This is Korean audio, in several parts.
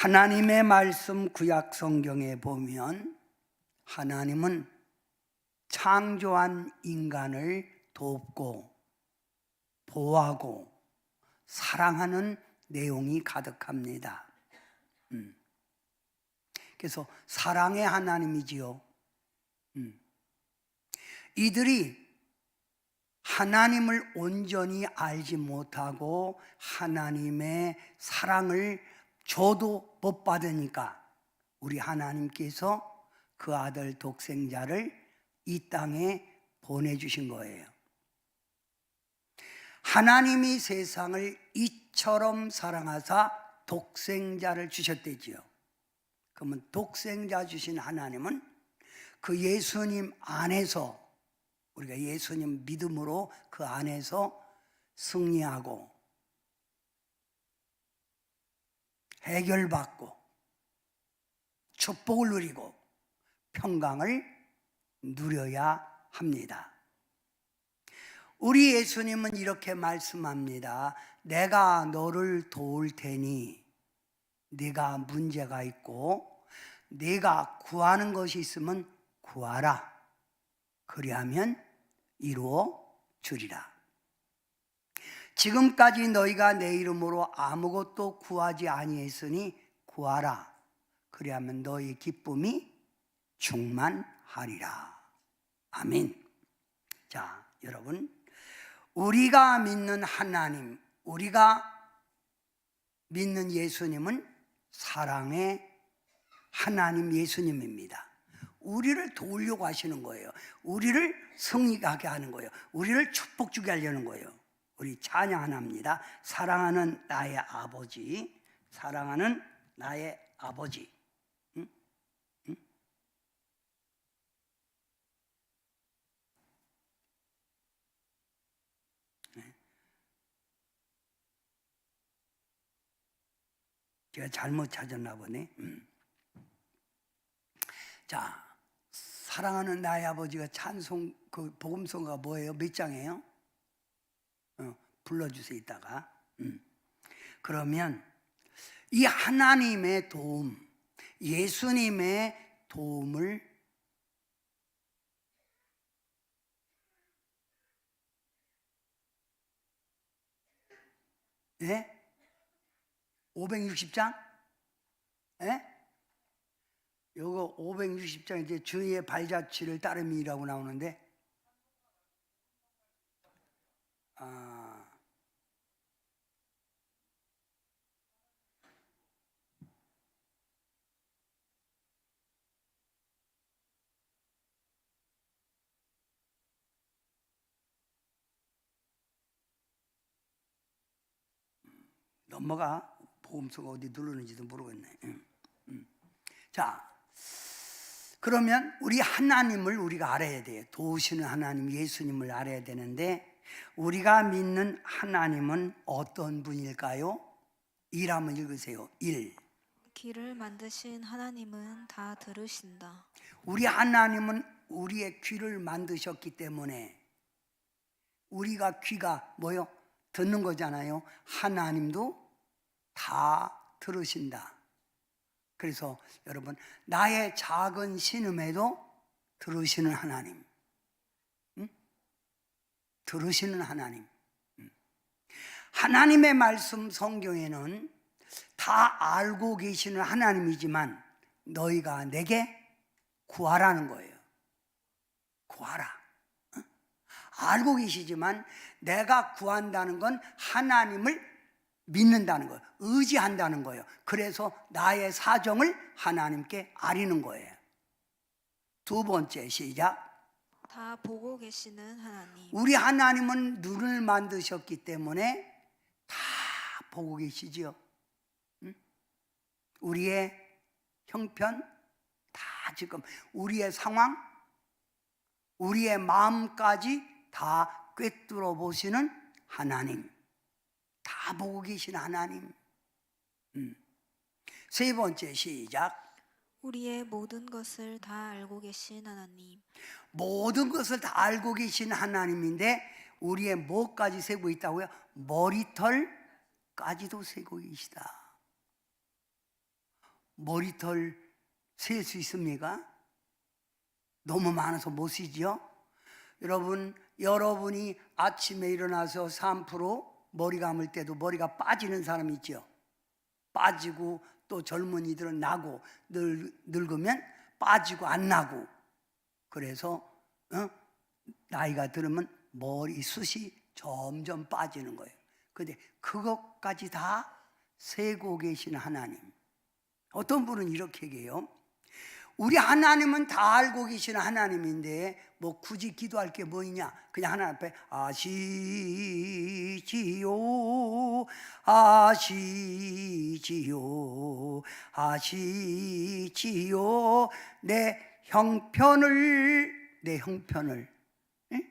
하나님의 말씀 구약 성경에 보면 하나님은 창조한 인간을 돕고 보호하고 사랑하는 내용이 가득합니다. 그래서 사랑의 하나님이지요. 이들이 하나님을 온전히 알지 못하고 하나님의 사랑을 줘도 못 받으니까 우리 하나님께서 그 아들 독생자를 이 땅에 보내주신 거예요. 하나님이 세상을 이처럼 사랑하사 독생자를 주셨대지요. 그러면 독생자 주신 하나님은 그 예수님 안에서, 우리가 예수님 믿음으로 그 안에서 승리하고 해결받고 축복을 누리고 평강을 누려야 합니다. 우리 예수님은 이렇게 말씀합니다. 내가 너를 도울 테니 네가 문제가 있고 네가 구하는 것이 있으면 구하라. 그리하면 이루어 주리라. 지금까지 너희가 내 이름으로 아무것도 구하지 아니했으니 구하라. 그리하면 너희 기쁨이 충만하리라. 아멘. 자, 여러분, 우리가 믿는 하나님, 우리가 믿는 예수님은 사랑의 하나님 예수님입니다. 우리를 도우려고 하시는 거예요. 우리를 승리하게 하는 거예요. 우리를 축복 주게 하려는 거예요. 우리 찬양 하나 합니다. 사랑하는 나의 아버지, 사랑하는 나의 아버지. 응? 응? 네. 제가 잘못 찾았나 보네. 자, 사랑하는 나의 아버지가 찬송, 그 복음성가 뭐예요? 몇 장이에요? 불러주세요, 이따가. 그러면 이 하나님의 도움, 예수님의 도움을 예? 560장? 예? 요거 560장 이제 주의 발자취를 따름이라고 나오는데, 넘어가. 보험소가 어디 누르는지도 모르겠네. 자, 그러면 우리 하나님을 우리가 알아야 돼요. 도우시는 하나님 예수님을 알아야 되는데, 우리가 믿는 하나님은 어떤 분일까요? 1 한번 읽으세요. 1. 귀를 만드신 하나님은 다 들으신다. 우리 하나님은 우리의 귀를 만드셨기 때문에 우리가 귀가 뭐요? 듣는 거잖아요. 하나님도 다 들으신다. 그래서 여러분, 나의 작은 신음에도 들으시는 하나님, 들으시는 하나님. 하나님의 말씀 성경에는 다 알고 계시는 하나님이지만 너희가 내게 구하라는 거예요. 구하라. 알고 계시지만 내가 구한다는 건 하나님을 믿는다는 거예요. 의지한다는 거예요. 그래서 나의 사정을 하나님께 아리는 거예요. 두 번째, 시작. 다 보고 계시는 하나님. 우리 하나님은 눈을 만드셨기 때문에 다 보고 계시지요. 우리의 형편 다 지금 우리의 상황, 우리의 마음까지 다 꿰뚫어 보시는 하나님, 다 보고 계신 하나님. 세 번째, 시작. 우리의 모든 것을 다 알고 계신 하나님. 모든 것을 다 알고 계신 하나님인데 우리의 뭐까지 세고 있다고요? 머리털까지도 세고 계시다. 머리털 셀 수 있습니까? 너무 많아서 못 쓰지요? 여러분이 아침에 일어나서 3% 머리 감을 때도 머리가 빠지는 사람 있죠? 빠지고 또 젊은이들은 나고 늙으면 빠지고 안 나고 그래서 나이가 들으면 머리숱이 점점 빠지는 거예요. 그런데 그것까지 다 세고 계신 하나님. 어떤 분은 이렇게 얘기해요. 우리 하나님은 다 알고 계시는 하나님인데 뭐 굳이 기도할 게 뭐이냐? 그냥 하나님 앞에 아시지요 아시지요 내 형편을 예?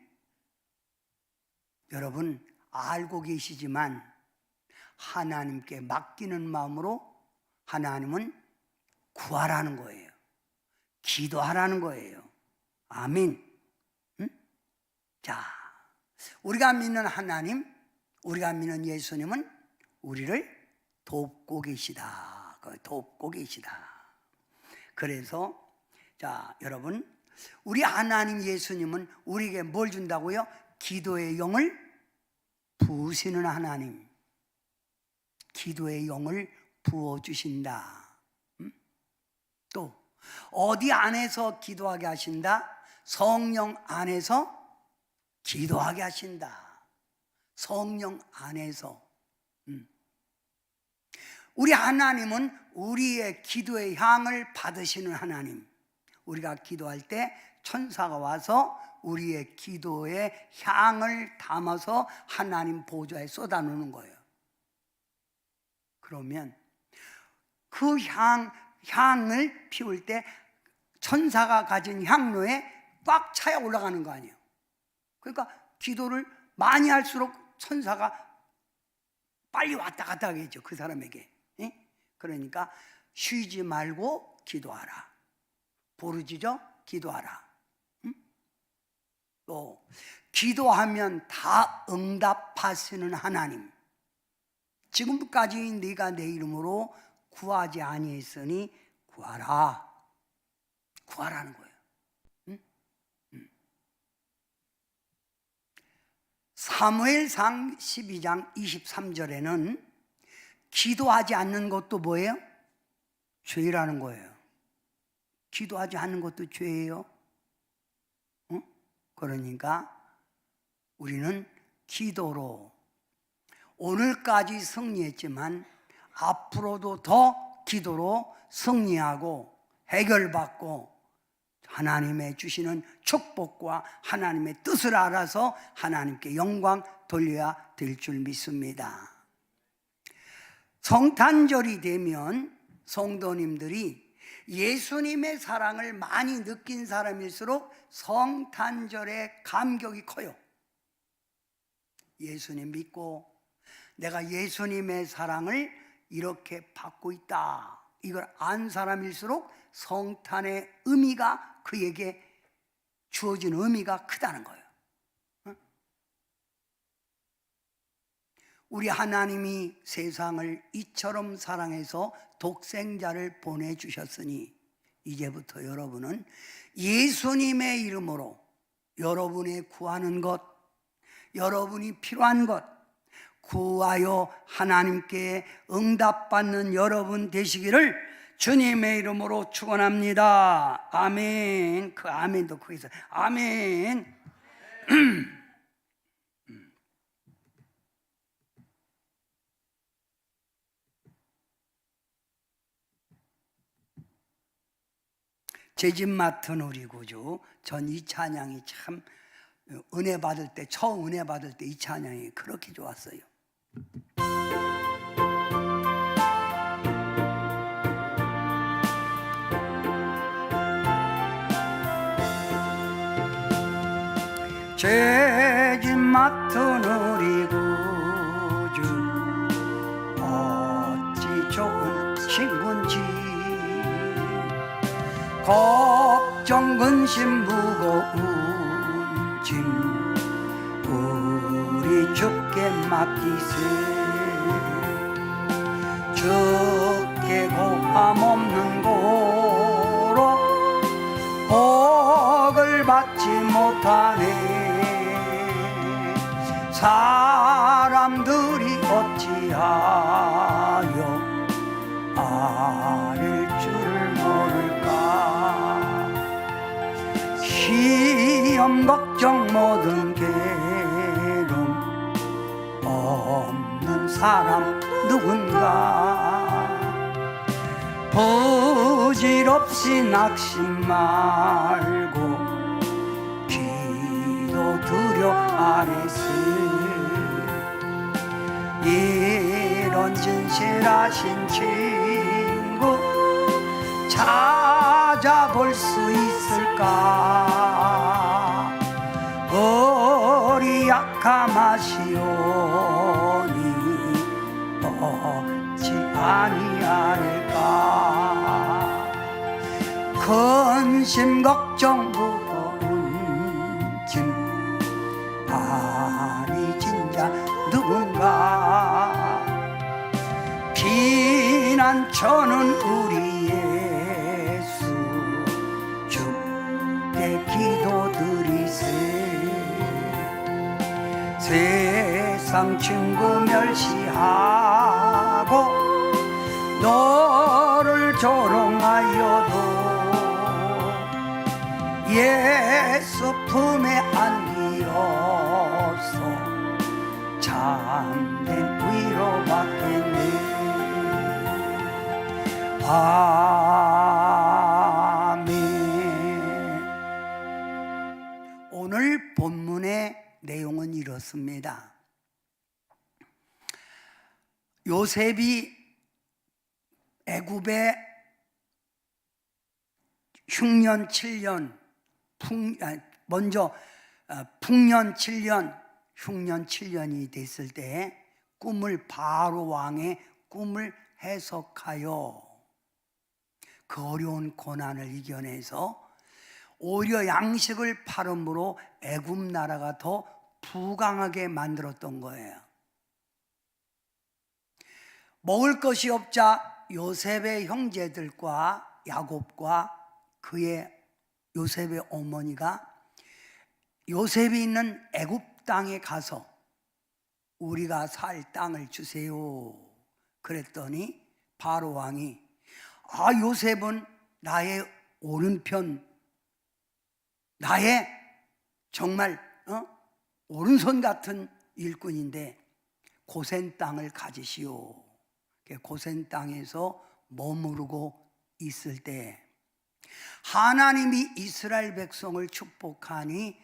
여러분 알고 계시지만 하나님께 맡기는 마음으로 하나님은 구하라는 거예요. 기도하라는 거예요. 아멘. 응? 자, 우리가 믿는 하나님, 우리가 믿는 예수님은 우리를 돕고 계시다. 돕고 계시다. 그래서 자, 여러분, 우리 하나님 예수님은 우리에게 뭘 준다고요? 기도의 영을 부으시는 하나님. 기도의 영을 부어주신다. 또 어디 안에서 기도하게 하신다? 성령 안에서 기도하게 하신다. 성령 안에서. 우리 하나님은 우리의 기도의 향을 받으시는 하나님. 우리가 기도할 때 천사가 와서 우리의 기도의 향을 담아서 하나님 보좌에 쏟아놓는 거예요. 그러면 그 향을 피울 때 천사가 가진 향로에 꽉 차야 올라가는 거 아니에요. 그러니까 기도를 많이 할수록 천사가 빨리 왔다 갔다 하겠죠, 그 사람에게. 그러니까 쉬지 말고 기도하라. 부르짖어 기도하라. 또 기도하면 다 응답하시는 하나님. 지금까지 네가 내 이름으로 구하지 아니했으니 구하라. 구하라는 거예요. 사무엘상 12장 23절에는 기도하지 않는 것도 뭐예요? 죄라는 거예요. 기도하지 않는 것도 죄예요. 그러니까 우리는 기도로 오늘까지 승리했지만 앞으로도 더 기도로 승리하고 해결받고 하나님의 주시는 축복과 하나님의 뜻을 알아서 하나님께 영광 돌려야 될 줄 믿습니다. 성탄절이 되면 성도님들이 예수님의 사랑을 많이 느낀 사람일수록 성탄절의 감격이 커요. 예수님 믿고 내가 예수님의 사랑을 이렇게 받고 있다, 이걸 안 사람일수록 성탄의 의미가 그에게 주어진 의미가 크다는 거예요. 우리 하나님이 세상을 이처럼 사랑해서 독생자를 보내주셨으니 이제부터 여러분은 예수님의 이름으로 여러분이 구하는 것, 여러분이 필요한 것 구하여 하나님께 응답받는 여러분 되시기를 주님의 이름으로 축원합니다. 아멘. 그 아멘도 거기서 아멘. 제 집 맡은 우리 구주. 전 이 찬양이 참 은혜 받을 때, 처음 은혜 받을 때 이 찬양이 그렇게 좋았어요. 제 집 맡은 우리 구주 어찌 좋은 친구인지 걱정 근심 무거운 짐 우리 주께 맡기세. 주께 고함 없는 사람들이 어찌하여 아릴 줄을 모를까. 시험 걱정 모든 괴로움 없는 사람 누군가. 부질없이 낙심 말고 기도 드려 아뢰세. 이런 진실하신 친구 찾아볼 수 있을까. 우리 약함하시오니 어찌 아니할까. 근심 걱정 무거운 짐 아니 진짜 누군가. 피난처는 우리 예수 주께 기도드리세. 세상 친구 멸시하고 너를 조롱하여도 예수 품에 안기어서 참된 위로받겠네. 아멘. 오늘 본문의 내용은 이렇습니다. 요셉이 애굽에 흉년 7년 풍년 7년 흉년 7년이 됐을 때 꿈을 바로 왕의 꿈을 해석하여 그 어려운 고난을 이겨내서 오히려 양식을 팔음으로 애굽 나라가 더 부강하게 만들었던 거예요. 먹을 것이 없자 요셉의 형제들과 야곱과 그의 요셉의 어머니가 요셉이 있는 애굽 땅에 가서 우리가 살 땅을 주세요 그랬더니 바로 왕이 요셉은 나의 오른편, 나의 정말 오른손 같은 일꾼인데 고센 땅을 가지시오. 고센 땅에서 머무르고 있을 때 하나님이 이스라엘 백성을 축복하니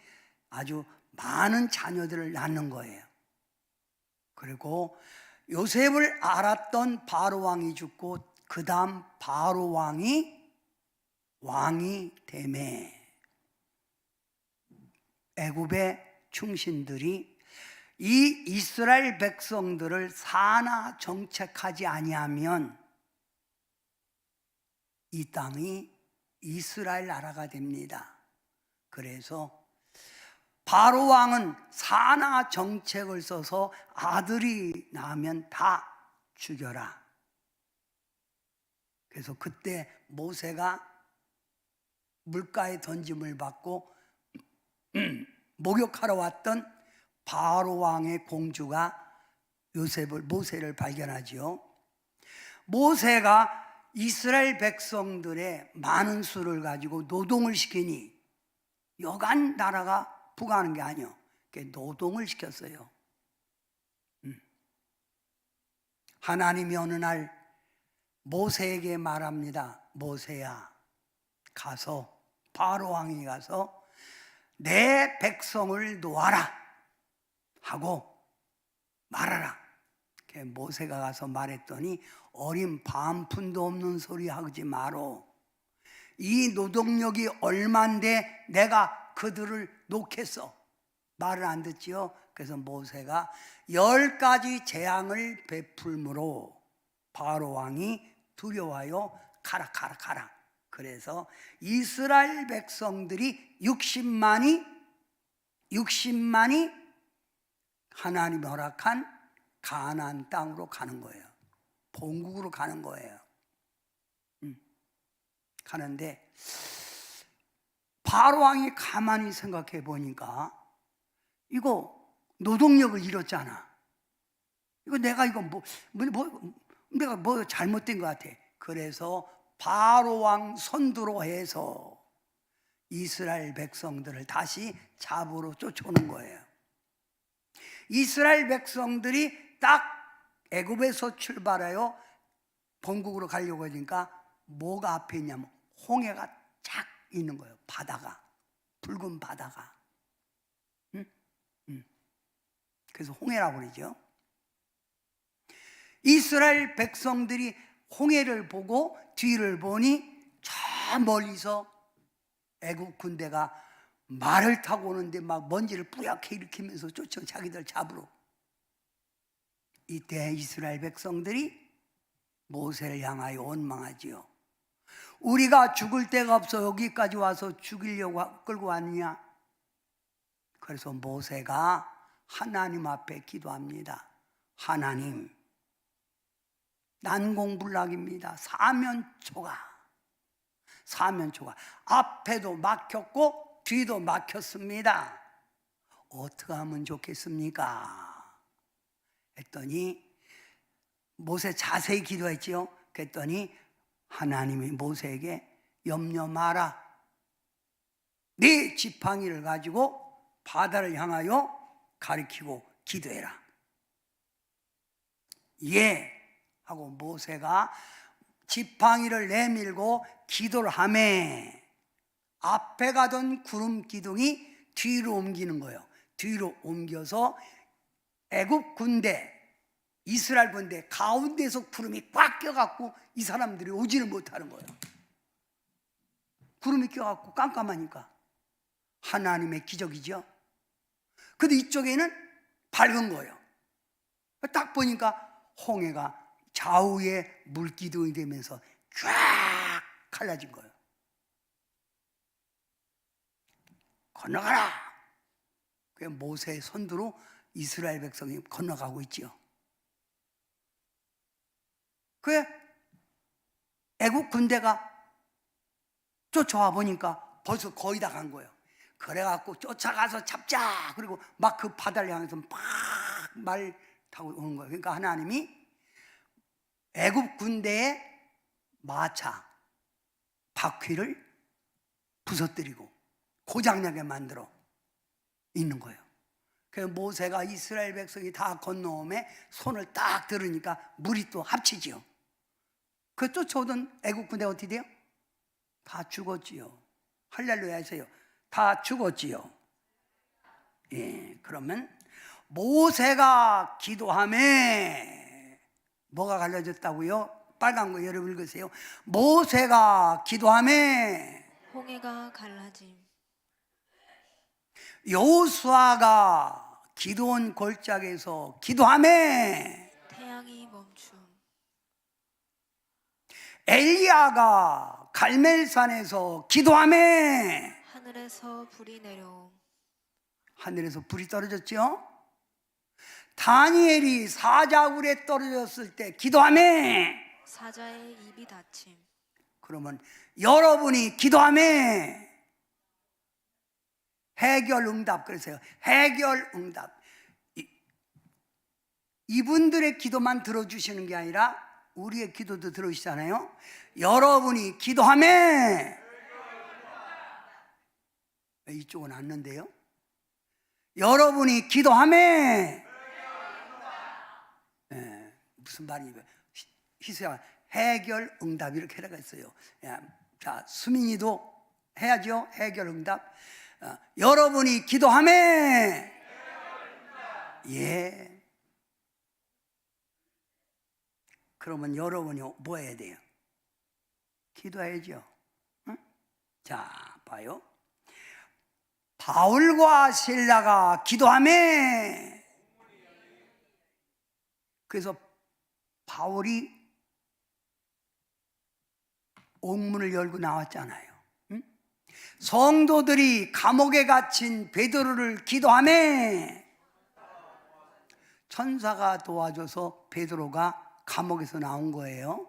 아주 많은 자녀들을 낳는 거예요. 그리고 요셉을 알았던 바로 왕이 죽고 그 다음 바로 왕이 되매 애굽의 충신들이 이 이스라엘 백성들을 사나 정책하지 아니하면 이 땅이 이스라엘 나라가 됩니다. 그래서 바로 왕은 사나 정책을 써서 아들이 낳으면 다 죽여라. 그래서 그때 모세가 물가에 던짐을 받고 목욕하러 왔던 바로 왕의 공주가 모세를 발견하지요. 모세가 이스라엘 백성들의 많은 수를 가지고 노동을 시키니 여간 나라가 부가하는 게 아니요. 노동을 시켰어요. 하나님이 어느 날 모세에게 말합니다. 모세야, 가서 바로 왕이 가서 내 백성을 놓아라 하고 말하라. 모세가 가서 말했더니 어린 반푼도 없는 소리 하지 마로. 이 노동력이 얼만데 내가 그들을 놓겠어. 말을 안 듣지요. 그래서 모세가 10가지 재앙을 베풀므로 바로 왕이 두려워하여 가라. 그래서 이스라엘 백성들이 60만이 하나님이 허락한 가나안 땅으로 가는 거예요. 본국으로 가는 거예요. 가는데 바로 왕이 가만히 생각해 보니까 이거 노동력을 잃었잖아. 이거 내가 이거 내가 뭐 잘못된 것 같아. 그래서 바로 왕 선두로 해서 이스라엘 백성들을 다시 잡으러 쫓아오는 거예요. 이스라엘 백성들이 딱 애굽에서 출발하여 본국으로 가려고 하니까 뭐가 앞에 있냐면 홍해가 쫙 있는 거예요. 바다가, 붉은 바다가. 그래서 홍해라고 그러죠. 이스라엘 백성들이 홍해를 보고 뒤를 보니 저 멀리서 애국 군대가 말을 타고 오는데 막 먼지를 뿌옇게 일으키면서 쫓아 자기들 잡으러. 이때 이스라엘 백성들이 모세를 향하여 원망하지요. 우리가 죽을 데가 없어 여기까지 와서 죽이려고 끌고 왔냐? 그래서 모세가 하나님 앞에 기도합니다. 하나님, 난공불락입니다. 사면초가 앞에도 막혔고 뒤도 막혔습니다. 어떻게 하면 좋겠습니까? 했더니 모세 자세히 기도했지요. 그랬더니 하나님이 모세에게 염려 마라. 네 지팡이를 가지고 바다를 향하여 가리키고 기도해라. 예 하고 모세가 지팡이를 내밀고 기도를 하매 앞에 가던 구름 기둥이 뒤로 옮기는 거예요. 뒤로 옮겨서 애굽 군대, 이스라엘 군대 가운데서 구름이 꽉 껴갖고 이 사람들이 오지를 못하는 거예요. 구름이 껴갖고 깜깜하니까. 하나님의 기적이죠. 근데 이쪽에는 밝은 거예요. 딱 보니까 홍해가 좌우에 물기둥이 되면서 쫙 갈라진 거예요. 건너가라. 그 모세의 선두로 이스라엘 백성이 건너가고 있지요. 그 애국 군대가 쫓아와 보니까 벌써 거의 다 간 거예요. 그래갖고 쫓아가서 잡자. 그리고 막 그 바다를 향해서 막 말 타고 오는 거예요. 그러니까 하나님이 애굽 군대의 마차 바퀴를 부서뜨리고 고장나게 만들어 있는 거예요. 그래서 모세가 이스라엘 백성이 다 건너오매 손을 딱 들으니까 물이 또 합치지요. 그 쫓아오던 애굽 군대 어떻게 돼요? 다 죽었지요. 할렐루야 하세요. 다 죽었지요. 예, 그러면 모세가 기도하매 뭐가 갈라졌다고요? 빨간 거 여러분 읽으세요. 모세가 기도하매 홍해가 갈라짐. 여호수아가 기드온 골짜기에서 기도하매 태양이 멈춤. 엘리야가 갈멜산에서 기도하매 하늘에서 불이 내려옴. 하늘에서 불이 떨어졌죠. 다니엘이 사자굴에 떨어졌을 때 기도하매 사자의 입이 닫힘. 그러면 여러분이 기도하매 해결응답. 그러세요. 해결응답. 이분들의 기도만 들어주시는 게 아니라 우리의 기도도 들어주시잖아요. 여러분이 기도하매 이쪽은 안는데요. 여러분이 기도하매 무슨 말이에요? 희수야 해결응답 이렇게 해라가 있어요. 자 수민이도 해야죠. 해결응답. 여러분이 기도하매 예. 그러면 여러분이 뭐 해야 돼요? 기도해야죠. 응? 자 봐요. 바울과 실라가 기도하매 그래서 바울이 옥문을 열고 나왔잖아요. 응? 성도들이 감옥에 갇힌 베드로를 기도하매 천사가 도와줘서 베드로가 감옥에서 나온 거예요.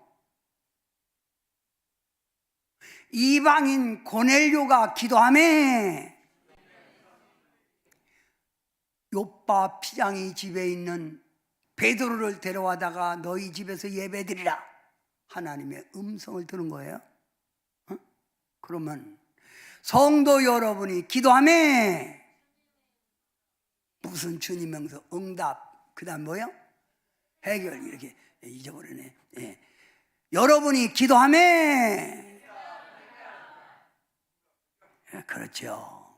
이방인 고넬료가 기도하매 요빠 피장이 집에 있는 베드로를 데려와다가 너희 집에서 예배드리라 하나님의 음성을 들은 거예요. 어? 그러면 성도 여러분이 기도하며 무슨 주님 명서 응답 그 다음 뭐요? 해결 이렇게 잊어버리네. 예. 여러분이 기도하며 그렇죠.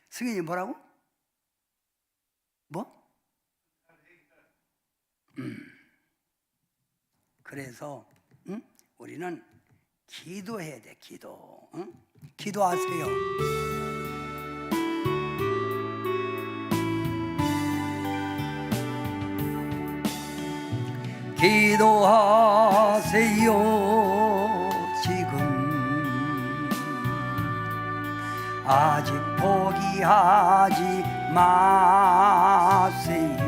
승인이 뭐라고? 뭐? 그래서 우리는 기도해야 돼. 기도. 기도하세요. 기도하세요. 지금 아직 포기하지 마세요.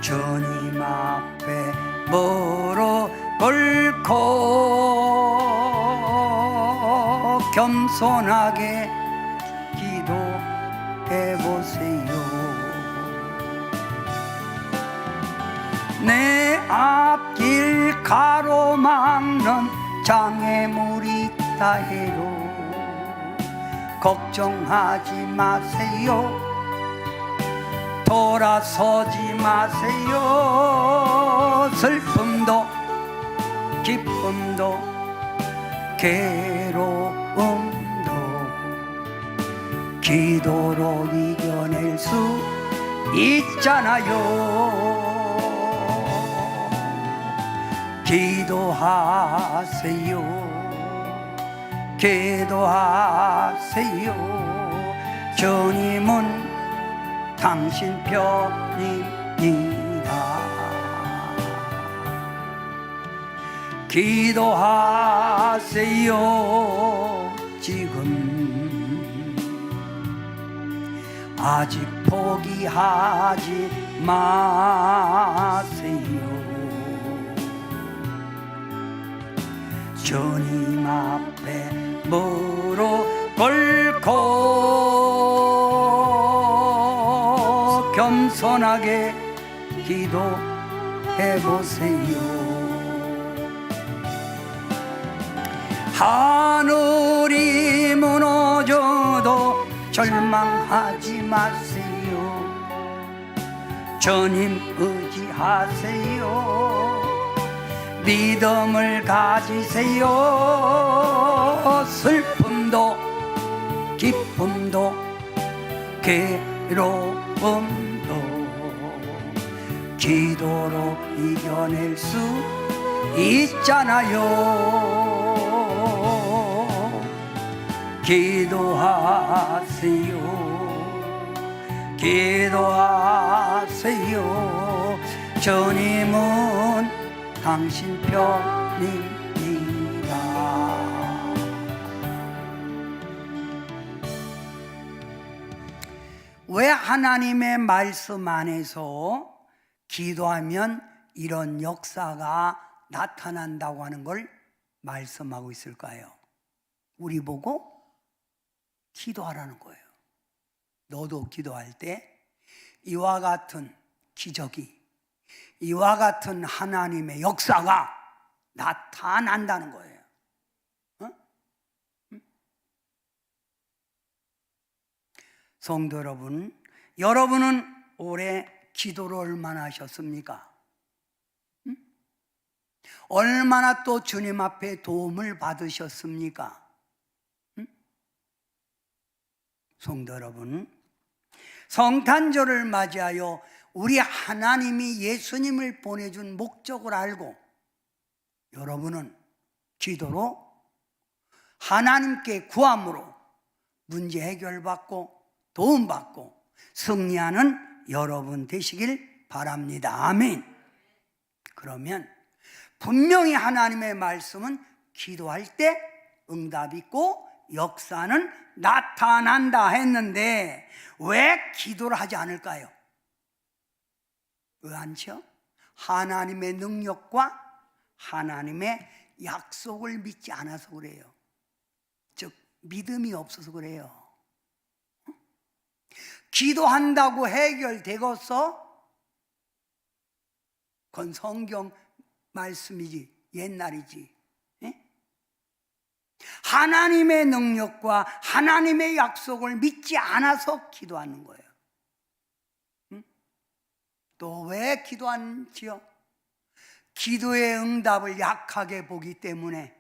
주님 앞에 무릎 꿇고 겸손하게 기도해 보세요. 내 앞길 가로막는 장애물이 있다 해도 걱정하지 마세요. 돌아서지 마세요. 슬픔도 기쁨도 괴로움도 기도로 이겨낼 수 있잖아요. 기도하세요. 기도하세요. 주님은 당신 편입니다. 기도하세요. 지금 아직 포기하지 마세요. 주님 앞에 무릎 꿇고 겸손하게 기도해 보세요. 하늘이 무너져도 절망하지 마세요. 주님 의지하세요. 믿음을 가지세요. 슬픔도 기쁨도 괴로움도 기도로 이겨낼 수 있잖아요. 기도하세요. 기도하세요. 주님은 당신 편입니다. 왜 하나님의 말씀 안에서 기도하면 이런 역사가 나타난다고 하는 걸 말씀하고 있을까요? 우리 보고 기도하라는 거예요. 너도 기도할 때 이와 같은 기적이, 이와 같은 하나님의 역사가 나타난다는 거예요. 성도 여러분, 여러분은 올해 기도를 얼마나 하셨습니까? 얼마나 또 주님 앞에 도움을 받으셨습니까? 성도 여러분, 성탄절을 맞이하여 우리 하나님이 예수님을 보내준 목적을 알고 여러분은 기도로 하나님께 구함으로 문제 해결받고 도움받고 승리하는 여러분 되시길 바랍니다. 아멘. 그러면 분명히 하나님의 말씀은 기도할 때 응답이 있고 역사는 나타난다 했는데 왜 기도를 하지 않을까요? 왜 않죠? 하나님의 능력과 하나님의 약속을 믿지 않아서 그래요. 즉 믿음이 없어서 그래요. 기도한다고 해결되겠어? 그건 성경 말씀이지, 옛날이지. 예? 하나님의 능력과 하나님의 약속을 믿지 않아서 기도하는 거예요. 또 왜 기도하지요? 기도의 응답을 약하게 보기 때문에.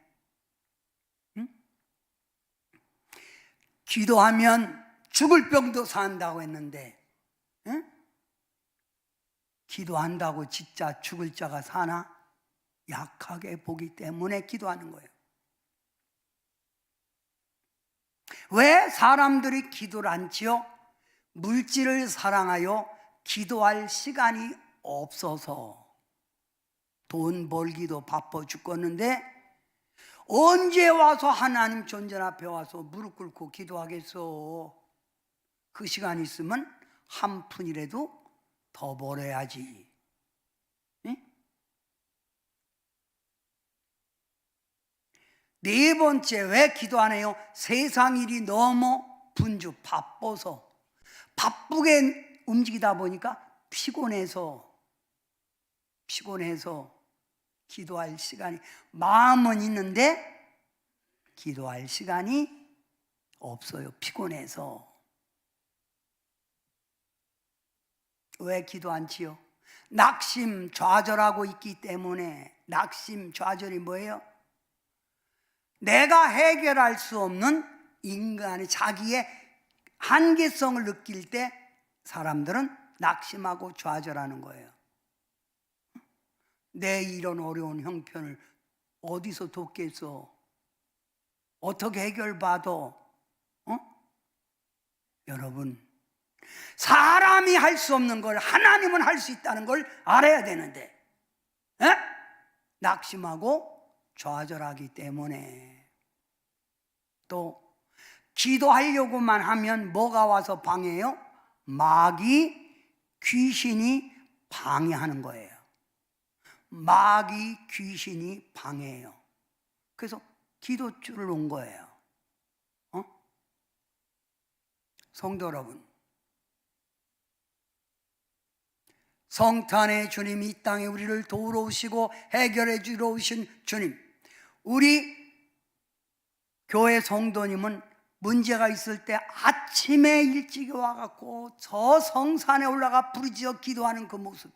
기도하면 죽을 병도 산다고 했는데, 기도한다고 진짜 죽을 자가 사나? 약하게 보기 때문에 기도하는 거예요. 왜 사람들이 기도를 않지요? 물질을 사랑하여 기도할 시간이 없어서. 돈 벌기도 바빠 죽겠는데 언제 와서 하나님 존전 앞에 와서 무릎 꿇고 기도하겠어? 그 시간 있으면 한 푼이라도 더 벌어야지. 네? 네 번째, 왜 기도 안 해요? 세상 일이 너무 분주 바빠서, 바쁘게 움직이다 보니까 피곤해서 기도할 시간이, 마음은 있는데 기도할 시간이 없어요. 피곤해서. 왜 기도 않지요? 낙심 좌절하고 있기 때문에. 낙심 좌절이 뭐예요? 내가 해결할 수 없는 인간의 자기의 한계성을 느낄 때 사람들은 낙심하고 좌절하는 거예요. 내 이런 어려운 형편을 어디서 돕겠어? 어떻게 해결받아? 여러분, 사람이 할 수 없는 걸 하나님은 할 수 있다는 걸 알아야 되는데, 낙심하고 좌절하기 때문에. 또 기도하려고만 하면 뭐가 와서 방해해요? 마귀, 귀신이 방해하는 거예요. 마귀, 귀신이 방해해요. 그래서 기도줄을 놓은 거예요. 성도 여러분, 성탄의 주님이 이 땅에 우리를 도우러 오시고 해결해 주러 오신 주님, 우리 교회 성도님은 문제가 있을 때 아침에 일찍 와갖고 저 성산에 올라가 부르짖어 기도하는 그 모습,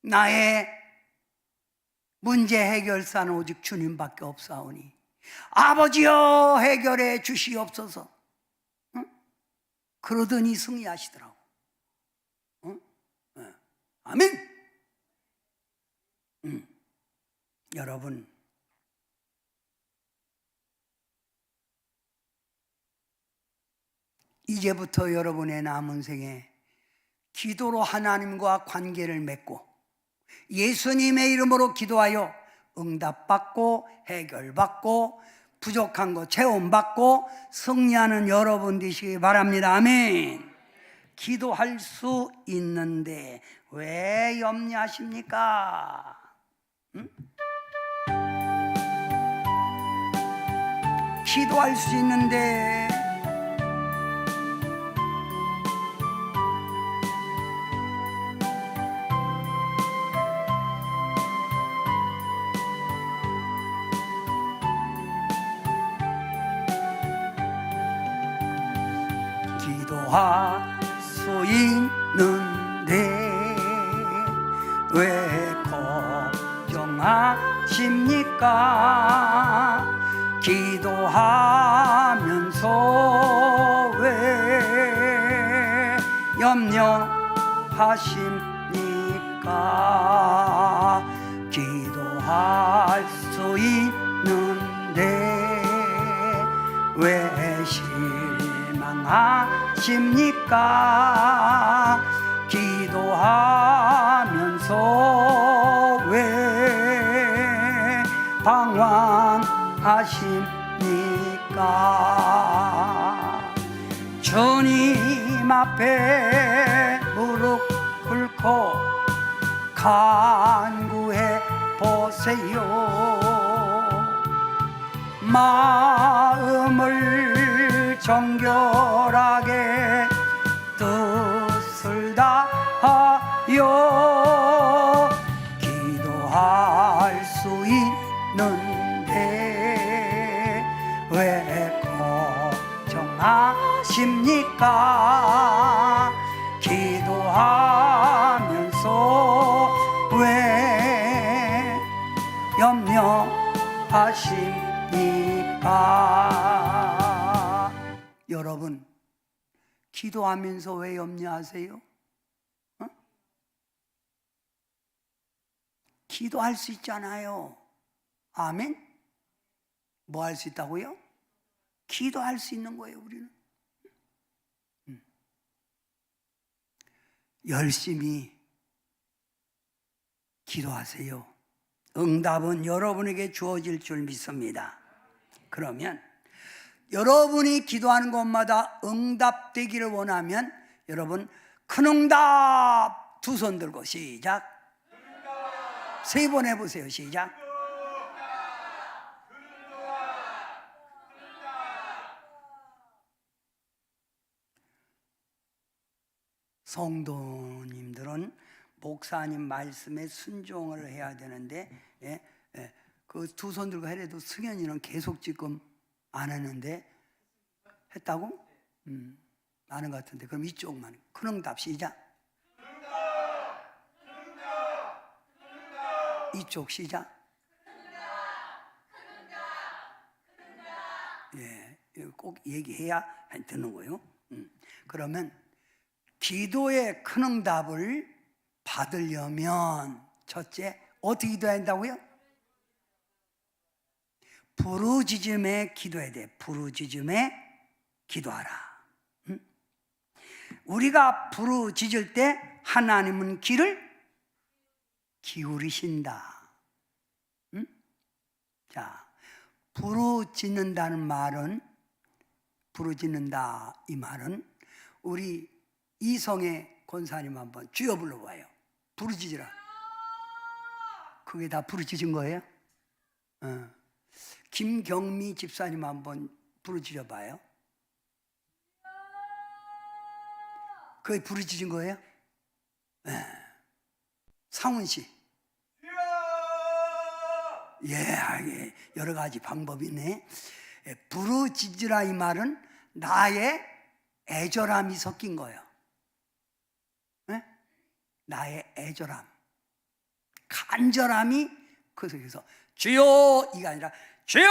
나의 문제 해결사는 오직 주님밖에 없사오니 아버지여 해결해 주시옵소서. 그러더니 승리하시더라고. 아멘. 여러분, 이제부터 여러분의 남은 생에 기도로 하나님과 관계를 맺고 예수님의 이름으로 기도하여 응답받고 해결받고 부족한 거 체험받고 승리하는 여러분 되시기 바랍니다. 아멘. 기도할 수 있는데 왜 염려하십니까? 기도할 수 있는데 기도할 수 있는데 왜 걱정하십니까? 기도하면서 왜 염려하십니까? 기도할 수 있는데 왜 실망하십니까? 기도하면서 왜 방황하십니까? 주님 앞에 무릎 꿇고 간구해 보세요. 마음을 정결하게 뜻을 다하여 기도할 수 있는데 왜 걱정하십니까? 기도하면서 왜 염려하십니까? 여러분, 기도하면서 왜 염려하세요? 기도할 수 있잖아요. 아멘? 뭐 할 수 있다고요? 기도할 수 있는 거예요, 우리는. 열심히 기도하세요. 응답은 여러분에게 주어질 줄 믿습니다. 그러면 여러분이 기도하는 곳마다 응답되기를 원하면 여러분 큰 응답 두 손 들고 시작. 세 번 해보세요. 시작. 성도님들은 목사님 말씀에 순종을 해야 되는데 그 두 손 들고 해도 승현이는 계속 지금 안 하는데 했다고? 아는 것 같은데 그럼 이쪽만 큰 응답 시작. 이쪽 시작. 예, 꼭 얘기해야 듣는 거예요. 그러면 기도의 큰 응답을 받으려면 첫째 어떻게 기도해야 한다고요? 부르짖음에 기도해야 돼. 부르짖음에 기도하라. 우리가 부르짖을 때 하나님은 귀를 기울이신다. 자, 부르짖는다는 말은 부르짖는다 이 말은 우리 이성의 권사님 한번 주여 불러봐요. 부르짖으라. 그게 다 부르짖은 거예요? 김경미 집사님 한번 부르짖어봐요. 그게 부르짖은 거예요? 상훈 씨. 예, 여러 가지 방법이 있네. 부르짖으라 이 말은 나의 애절함이 섞인 거예요. 나의 애절함, 간절함이 그 속에서 주여 이가 아니라 주여.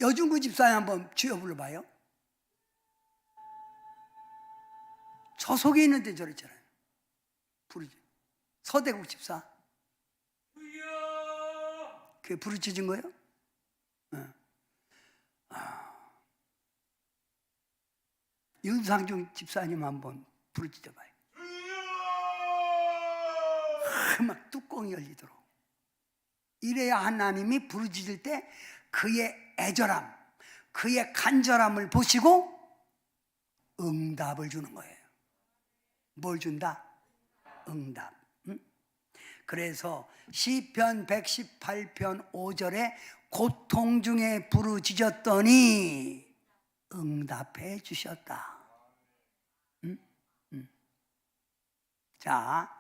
여중구 집사님 한번 주여 불러봐요. 저 속에 있는데 저랬잖아요. 부르짖. 서대국 집사. 그게 부르짖은 거예요? 윤상중 집사님 한번 부르짖어봐요. 막 뚜껑이 열리도록. 이래야 하나님이 부르짖을 때 그의 애절함, 그의 간절함을 보시고 응답을 주는 거예요. 뭘 준다? 응답. 그래서 시편 118편 5절에 고통 중에 부르짖었더니 응답해 주셨다. 자,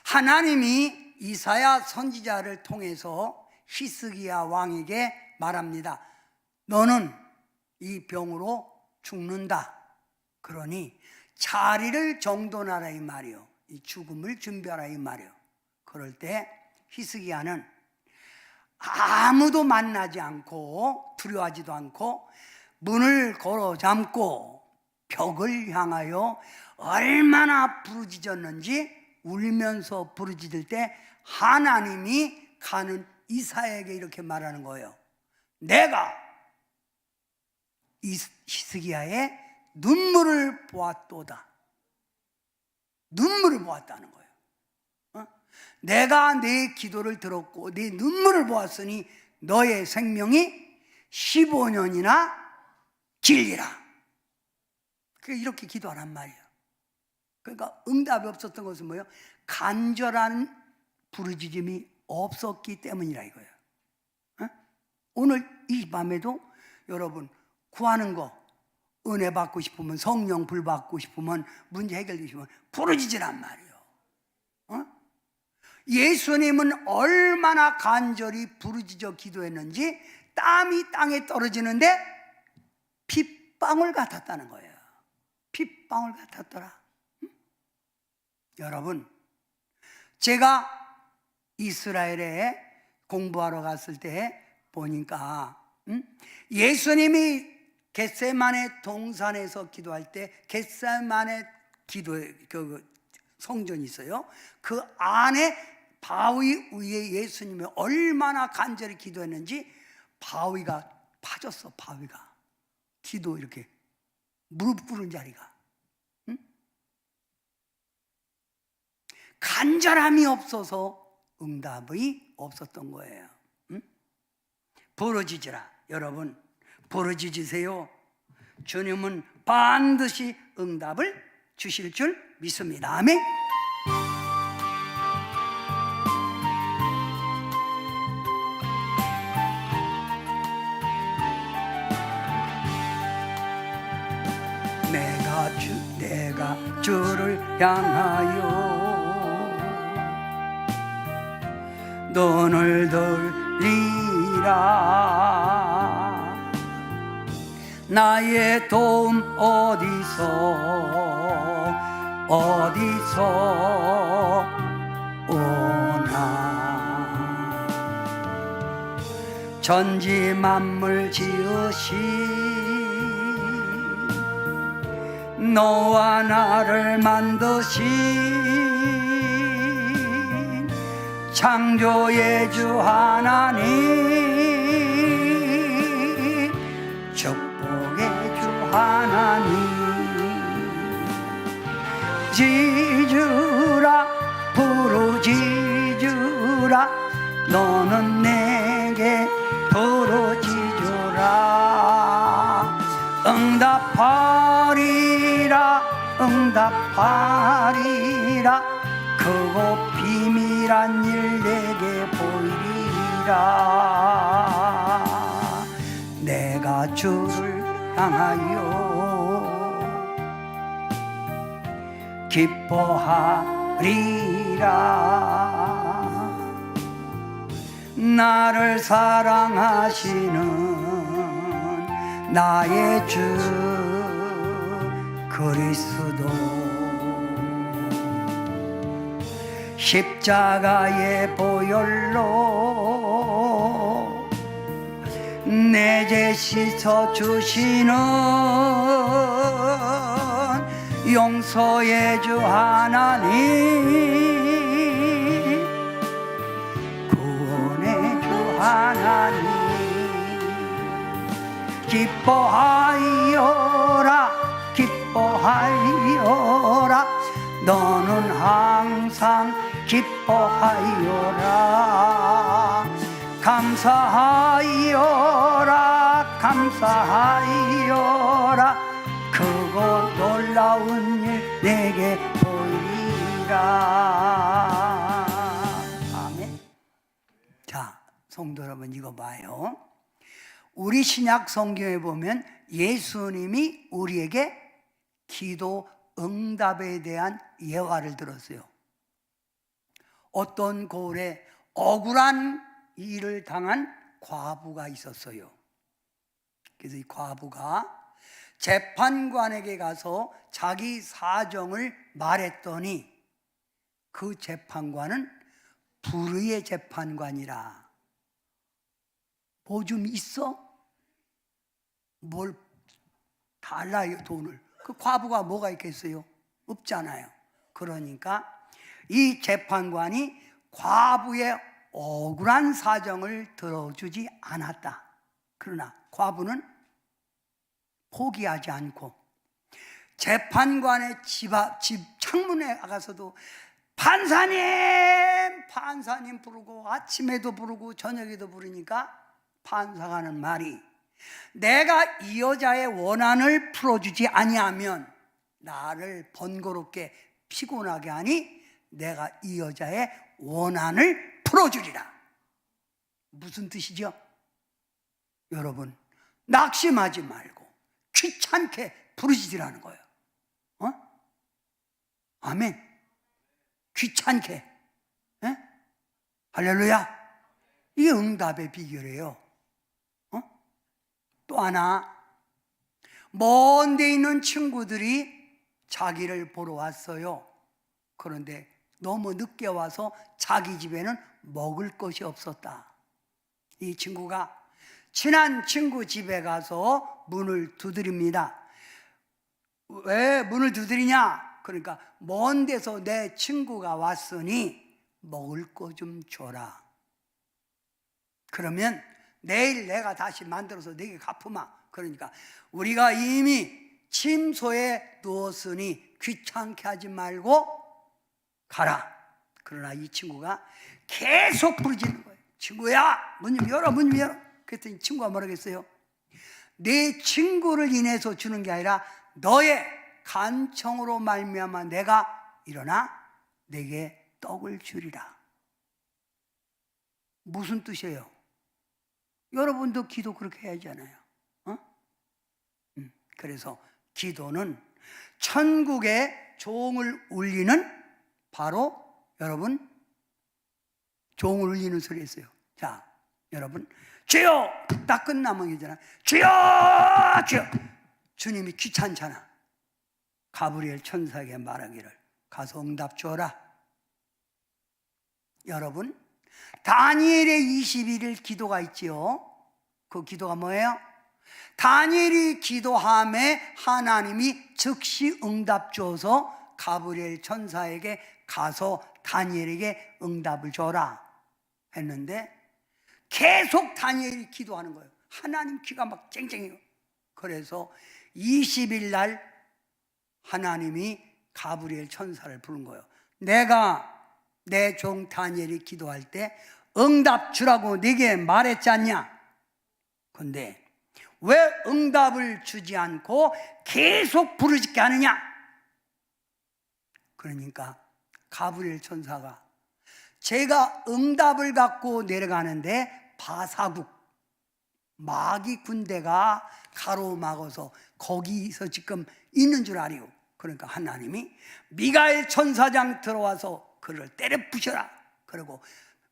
하나님이 이사야 선지자를 통해서 히스기야 왕에게 말합니다. 너는 이 병으로 죽는다. 그러니 자리를 정돈하라 이 말이요. 이 죽음을 준비하라 이 말이요. 그럴 때 히스기야는 아무도 만나지 않고 두려워하지도 않고 문을 걸어 잠고 벽을 향하여 얼마나 부르짖었는지 울면서 부르짖을 때 하나님이 가는 이사야에게 이렇게 말하는 거예요. 내가 히스기야의 눈물을 보았도다. 눈물을 보았다는 거예요. 내가 네 기도를 들었고 네 눈물을 보았으니 너의 생명이 15년이나 길리라. 이렇게 기도하란 말이에요. 그러니까 응답이 없었던 것은 뭐예요? 간절한 부르짖음이 없었기 때문이라 이거예요. 오늘 이 밤에도 여러분 구하는 거, 은혜 받고 싶으면, 성령 불 받고 싶으면, 문제 해결되시면 부르짖으란 말이에요. 예수님은 얼마나 간절히 부르짖어 기도했는지 땀이 땅에 떨어지는데 핏방울 같았다는 거예요. 핏방울 같았더라. 여러분, 제가 이스라엘에 공부하러 갔을 때 보니까 예수님이 겟세마네 동산에서 기도할 때 겟세마네 기도 그 성전이 있어요. 그 안에 바위 위에 예수님이 얼마나 간절히 기도했는지 바위가 파졌어. 바위가 기도 이렇게 무릎 꿇은 자리가. 간절함이 없어서 응답이 없었던 거예요. 부르짖으라. 여러분 부르짖으세요. 주님은 반드시 응답을 주실 줄 믿습니다. 아멘. 내가 주를 향하여 눈을 돌리라. 나의 도움 어디서 오나. 천지 만물 지으신 너와 나를 만드신 창조의 주 하나님, 축복의 주 하나님. 지주라 부르짖으라. 너는 내게 부르짖으라. 응답하리라. 크고 비밀한 일 내게 보이리라. 내가 주를 향하여 기뻐하리라. 나를 사랑하시는 나의 주 그리스도. 십자가의 보혈로 내 죄 씻어 주시는 용서의 주 하나님, 구원의 주 하나님. 기뻐하여라. 너는 항상 기뻐하여라. 감사하여라. 크고 놀라운 일 내게 보이리라. 아멘. 자, 성도 여러분, 이거 봐요. 우리 신약 성경에 보면 예수님이 우리에게 기도 응답에 대한 예화를 들었어요. 어떤 고을에 억울한 일을 당한 과부가 있었어요. 그래서 이 과부가 재판관에게 가서 자기 사정을 말했더니 그 재판관은 불의의 재판관이라. 뭐 좀 있어? 뭘 달라요, 돈을. 그 과부가 뭐가 있겠어요? 없잖아요. 그러니까 이 재판관이 과부의 억울한 사정을 들어주지 않았다. 그러나 과부는 포기하지 않고 재판관의 집 창문에 나가서도 판사님 부르고 아침에도 부르고 저녁에도 부르니까 판사가 하는 말이, 내가 이 여자의 원한을 풀어주지 아니하면 나를 번거롭게 피곤하게 하니 내가 이 여자의 원한을 풀어주리라. 무슨 뜻이죠? 여러분, 낙심하지 말고 귀찮게 부르짖으라는 거예요. 아멘. 귀찮게. 에? 할렐루야. 이게 응답의 비결이에요. 또 하나, 먼 데 있는 친구들이 자기를 보러 왔어요. 그런데 너무 늦게 와서 자기 집에는 먹을 것이 없었다. 이 친구가 친한 친구 집에 가서 문을 두드립니다. 왜 문을 두드리냐? 그러니까 먼 데서 내 친구가 왔으니 먹을 거 좀 줘라. 그러면 내일 내가 다시 만들어서 내게 갚으마. 그러니까 우리가 이미 침소에 누웠으니 귀찮게 하지 말고 가라. 그러나 이 친구가 계속 부르짖는 거예요. 친구야, 문 좀 열어, 문 좀 열어. 그랬더니 친구가 뭐라고 했어요? 내 친구를 인해서 주는 게 아니라 너의 간청으로 말미암아 내가 일어나 내게 떡을 주리라. 무슨 뜻이에요? 여러분도 기도 그렇게 해야 하잖아요. 그래서 기도는 천국의 종을 울리는, 바로 여러분 종을 울리는 소리였어요. 자, 여러분, 주여! 딱 끝나면 이잖아. 주여! 주여! 주님이 귀찮잖아. 가브리엘 천사에게 말하기를 가서 응답 줘라. 여러분, 다니엘의 21일 기도가 있지요. 그 기도가 뭐예요? 다니엘이 기도함에 하나님이 즉시 응답 줘서 가브리엘 천사에게 가서 다니엘에게 응답을 줘라 했는데, 계속 다니엘이 기도하는 거예요. 하나님 귀가 막 쨍쨍해요. 그래서 20일 날 하나님이 가브리엘 천사를 부른 거예요. 내가 내 종 다니엘이 기도할 때 응답 주라고 네게 말했지 않냐? 근데 왜 응답을 주지 않고 계속 부르짖게 하느냐? 그러니까 가브리엘 천사가 제가 응답을 갖고 내려가는데 바사국 마귀 군대가 가로막아서 거기서 지금 있는 줄 알아요. 그러니까 하나님이 미가엘 천사장 들어와서 그를 때려 부셔라. 그리고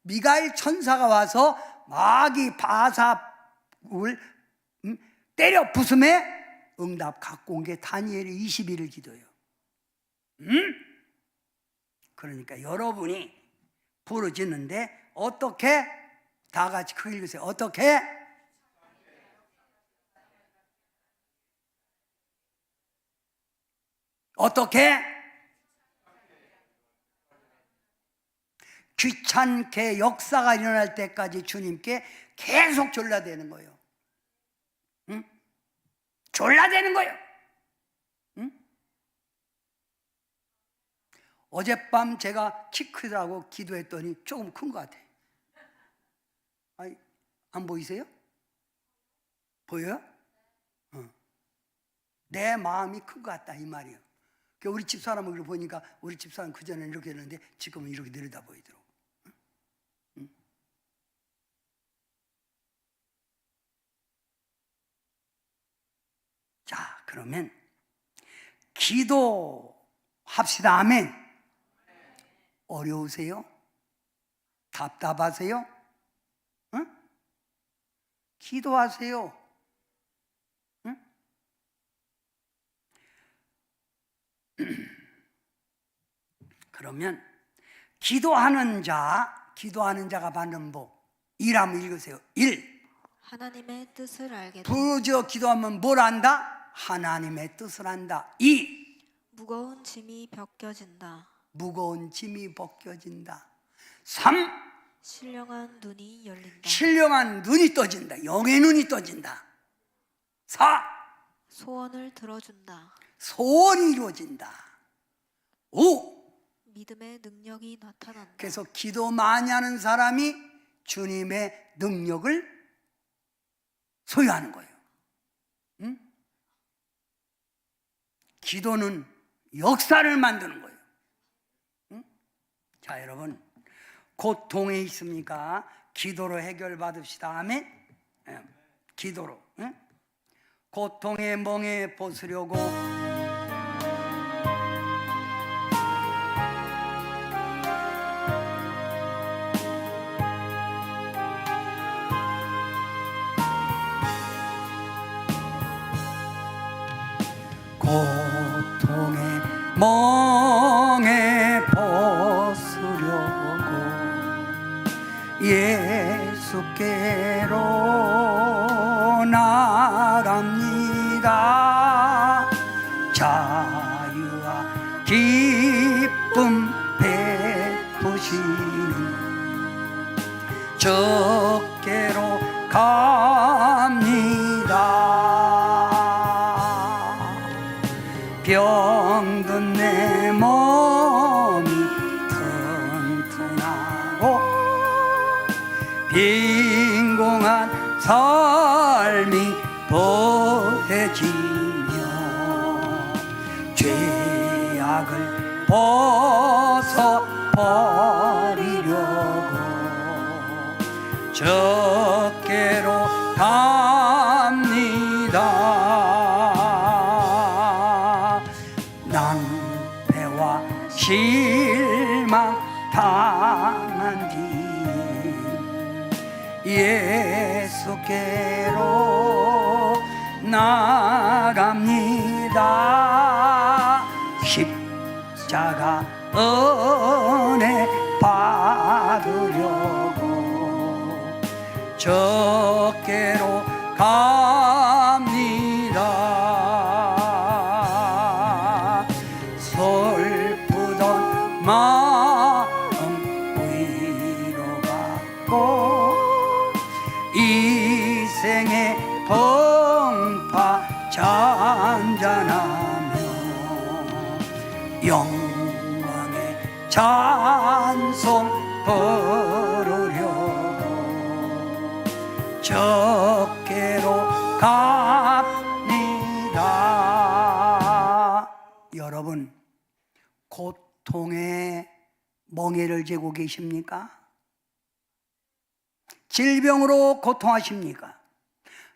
미가엘 천사가 와서 마귀 바사국을 때려 부숨에 응답 갖고 온 게 다니엘의 21일 기도예요. 그러니까 여러분이 부르짖는데 어떻게? 다 같이 크게 읽으세요. 어떻게? 어떻게? 귀찮게 역사가 일어날 때까지 주님께 계속 졸라대는 거예요. 응? 졸라대는 거예요. 응? 어젯밤 제가 키 크다고 기도했더니 조금 큰 것 같아. 아니, 안 보이세요? 보여요? 내 마음이 큰 것 같다 이 말이에요. 우리 집사람을 보니까 우리 집사람 그전에는 이렇게 했는데 지금은 이렇게 내려다 보이더라고. 자, 그러면 기도합시다. 아멘. 어려우세요? 답답하세요? 응? 기도하세요. 응? 그러면 기도하는 자가 받는 복. 1 한번 읽으세요. 1. 하나님의 뜻을 알게 되 부르짖어 기도하면 뭘 안다? 하나님의 뜻을 안다. 2. 무거운 짐이 벗겨진다. 무거운 짐이 벗겨진다. 3. 신령한 눈이 열린다. 신령한 눈이 떠진다. 영의 눈이 떠진다. 4. 소원을 들어준다. 소원이 이루어진다. 5. 믿음의 능력이 나타난다. 그래서 기도 많이 하는 사람이 주님의 능력을 소유하는 거예요. 응? 기도는 역사를 만드는 거예요. 응? 자, 여러분, 고통에 있습니까? 기도로 해결받읍시다. 아멘. 기도로, 응? 고통의 멍에 벗으려고 고통의 멍에 벗으려고 예수께로 나갑니다. 자유와 기쁨 베푸시는 주께로 갑니다. 병든 내 몸이 튼튼하고 빈공한 삶이 더해지며 죄악을 벗어버리려고 주께로 갑니다. 낭패와 실망 당한 뒤 예수께로 나갑니다. 십자가 은혜 받으려고 주께로 갑니다. 슬프던 마음 위로받고 이 생의 풍파 잔잔하며 영광의 찬송 부르려고 주께로 갑니다. 여러분, 고통의 멍에를 재고 계십니까? 질병으로 고통하십니까?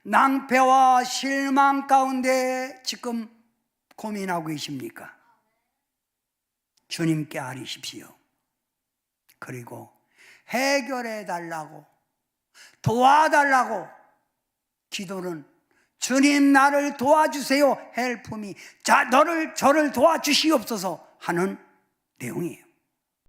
낭패와 실망 가운데 지금 고민하고 계십니까? 주님께 아뢰십시오. 그리고 해결해 달라고, 도와달라고 기도는 주님 나를 도와주세요. 헬프미, 저를 도와주시옵소서 하는 내용이에요.